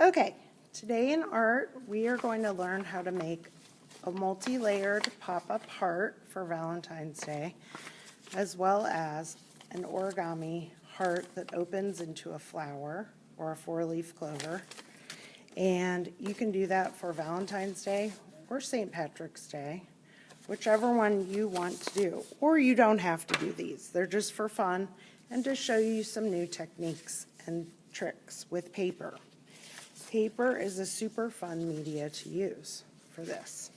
Okay, today in art, we are going to learn how to make a multi-layered pop-up heart for Valentine's Day, as well as an origami heart that opens into a flower or a four-leaf clover. And you can do that for Valentine's Day or St. Patrick's Day, whichever one you want to do. Or you don't have to do these. They're just for fun and to show you some new techniques and tricks with paper. Paper is a super fun media to use for this.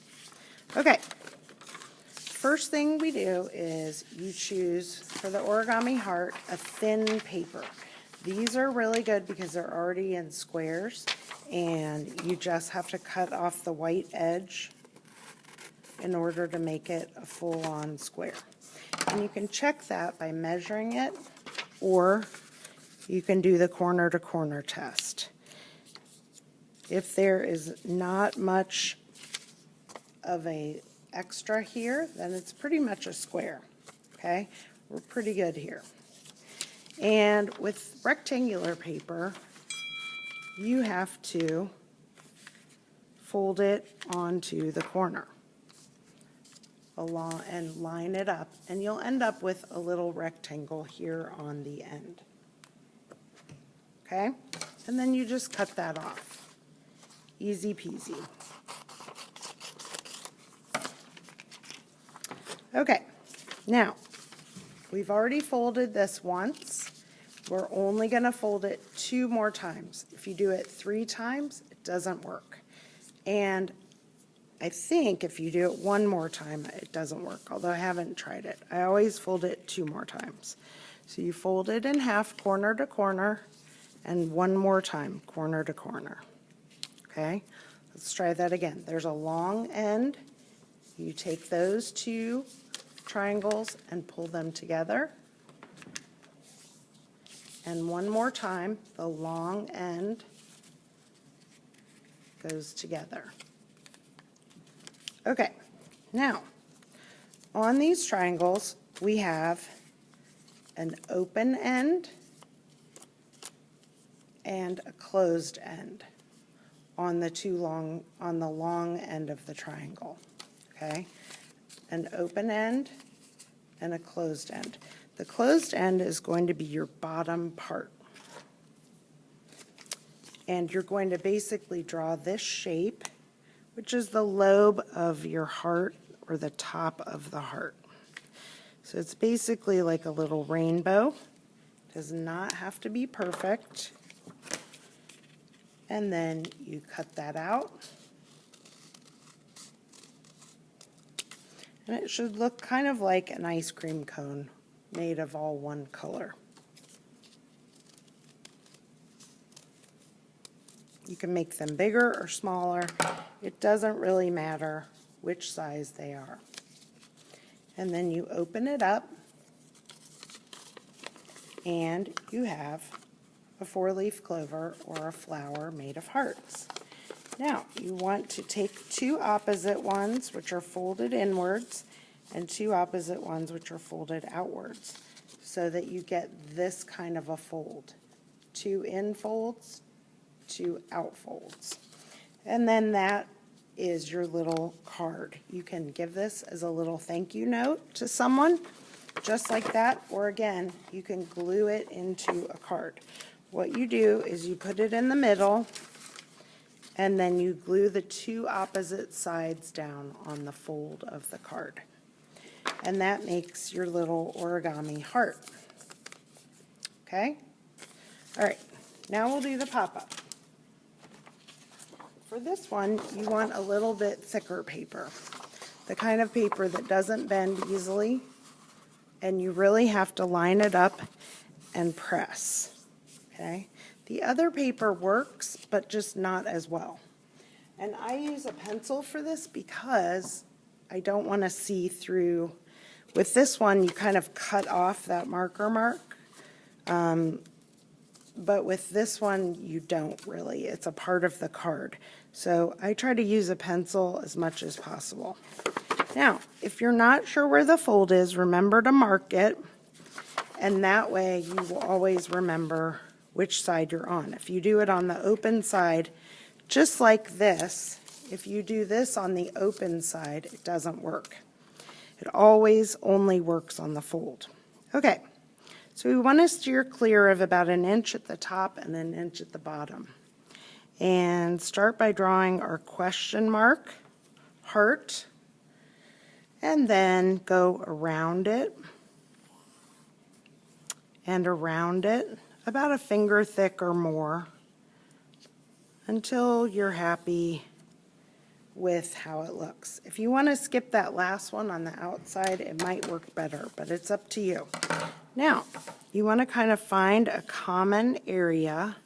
Okay, first thing we do is you choose, for the origami heart, a thin paper. These are really good because they're already in squares, and you just have to cut off the white edge in order to make it a full-on square. And you can check that by measuring it, or you can do the corner-to-corner test. If there is not much of a extra here, then it's pretty much a square, okay? We're pretty good here. And with rectangular paper, you have to fold it onto the corner along and line it up, and you'll end up with a little rectangle here on the end, okay? And then you just cut that off. Easy peasy. Okay, now we've already folded this once. We're only going to fold it 2 more times. If you do it 3 times, it doesn't work. And I think if you do it 1 more time, it doesn't work, although I haven't tried it. I always fold it 2 more times. So you fold it in half, corner to corner, and 1 more time, corner to corner. Okay, let's try that again. There's a long end. You take those 2 triangles and pull them together. And 1 more time, the long end goes together. Okay, now on these triangles, we have an open end and a closed end on the long end of the triangle, okay? An open end and a closed end. The closed end is going to be your bottom part. And you're going to basically draw this shape, which is the lobe of your heart or the top of the heart. So it's basically like a little rainbow. Does not have to be perfect. And then you cut that out. And it should look kind of like an ice cream cone made of all one color. You can make them bigger or smaller. It doesn't really matter which size they are. And then you open it up, and you have a 4-leaf clover or a flower made of hearts. Now, you want to take 2 opposite ones, which are folded inwards, and 2 opposite ones, which are folded outwards, so that you get this kind of a fold. 2 in folds, 2 out folds. And then that is your little card. You can give this as a little thank you note to someone, just like that, or again, you can glue it into a card. What you do is you put it in the middle, and then you glue the 2 opposite sides down on the fold of the card. And that makes your little origami heart. Okay? All right, now we'll do the pop-up. For this one, you want a little bit thicker paper, the kind of paper that doesn't bend easily, and you really have to line it up and press. Okay? The other paper works, but just not as well. And I use a pencil for this because I don't want to see through. With this one, you kind of cut off that marker mark. But with this one, you don't really. It's a part of the card. So I try to use a pencil as much as possible. Now, if you're not sure where the fold is, remember to mark it. And that way, you will always remember which side you're on. If you do it on the open side, just like this, if you do this on the open side, it doesn't work. It always only works on the fold. Okay, so we want to steer clear of about 1 inch at the top and 1 inch at the bottom. And start by drawing our question mark, heart, and then go around it and around it, about a finger thick or more, until you're happy with how it looks. If you want to skip that last one on the outside, it might work better, but it's up to you. Now, you want to kind of find a common area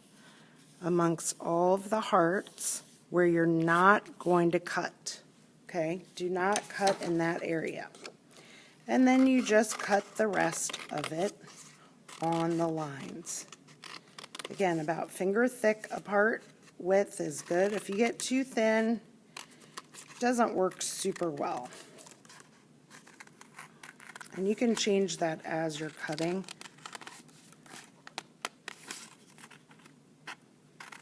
amongst all of the hearts where you're not going to cut. Okay, do not cut in that area. And then you just cut the rest of it on the lines. Again, about finger thick apart width is good. If you get too thin, it doesn't work super well. And you can change that as you're cutting.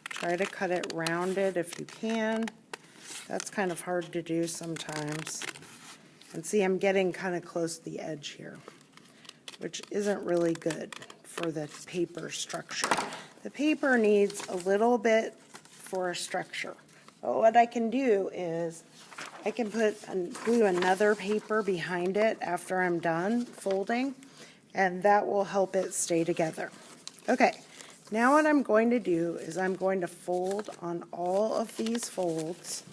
Try to cut it rounded if you can. That's kind of hard to do sometimes. And see, I'm getting kind of close to the edge here, which isn't really good for the paper structure. The paper needs a little bit for a structure. But what I can do is I can glue another paper behind it after I'm done folding, and that will help it stay together. Okay, now what I'm going to do is I'm going to fold on all of these folds.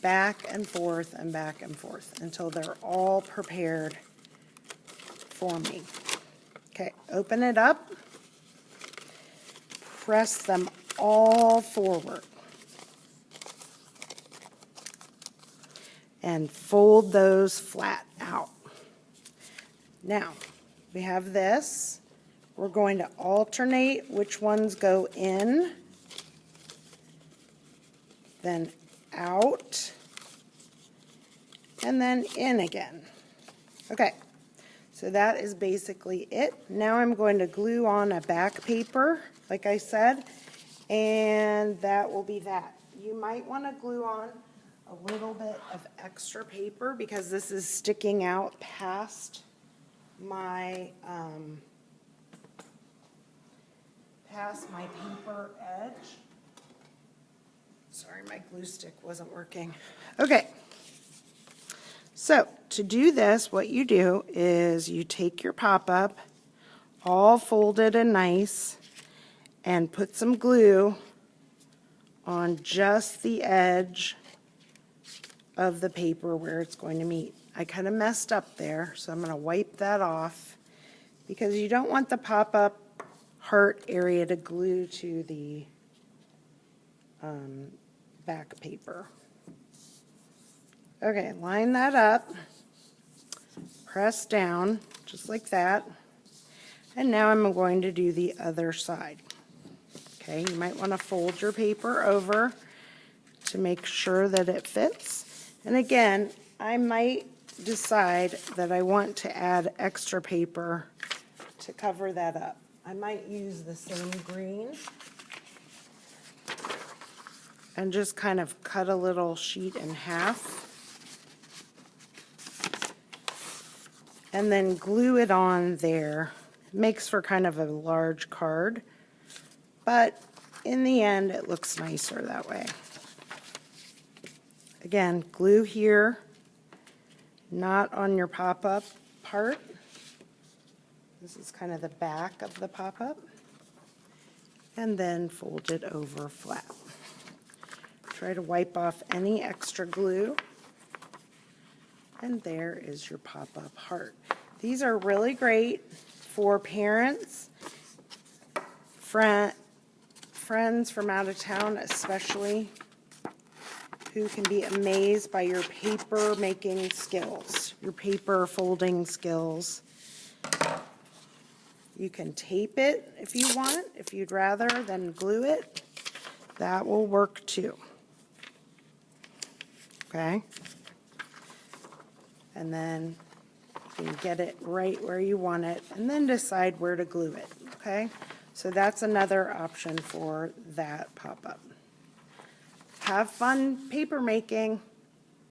Back and forth and back and forth until they're all prepared for me. Okay, open it up, press them all forward, and fold those flat out. Now, we have this. We're going to alternate which ones go in, then out, and then in again. Okay, so that is basically it. Now I'm going to glue on a back paper, like I said, and that will be that. You might want to glue on a little bit of extra paper because this is sticking out past my paper edge. Sorry, my glue stick wasn't working. Okay, so to do this, what you do is you take your pop-up, all folded and nice, and put some glue on just the edge of the paper where it's going to meet. I kind of messed up there, so I'm going to wipe that off because you don't want the pop-up heart area to glue to the back paper. Okay, line that up, press down, just like that, and now I'm going to do the other side. Okay, you might want to fold your paper over to make sure that it fits. And again, I might decide that I want to add extra paper to cover that up. I might use the same green and just kind of cut a little sheet in half and then glue it on there. It makes for kind of a large card, but in the end it looks nicer that way. Again, glue here, not on your pop-up part. This is kind of the back of the pop-up, and then fold it over flat. Try to wipe off any extra glue, and there is your pop-up heart. These are really great for parents, friends from out of town especially, who can be amazed by your paper making skills, your paper folding skills. You can tape it if you want, if you'd rather than glue it. That will work too. Okay? and then you can get it right where you want it, and then decide where to glue it, okay? So that's another option for that pop-up. Have fun paper making.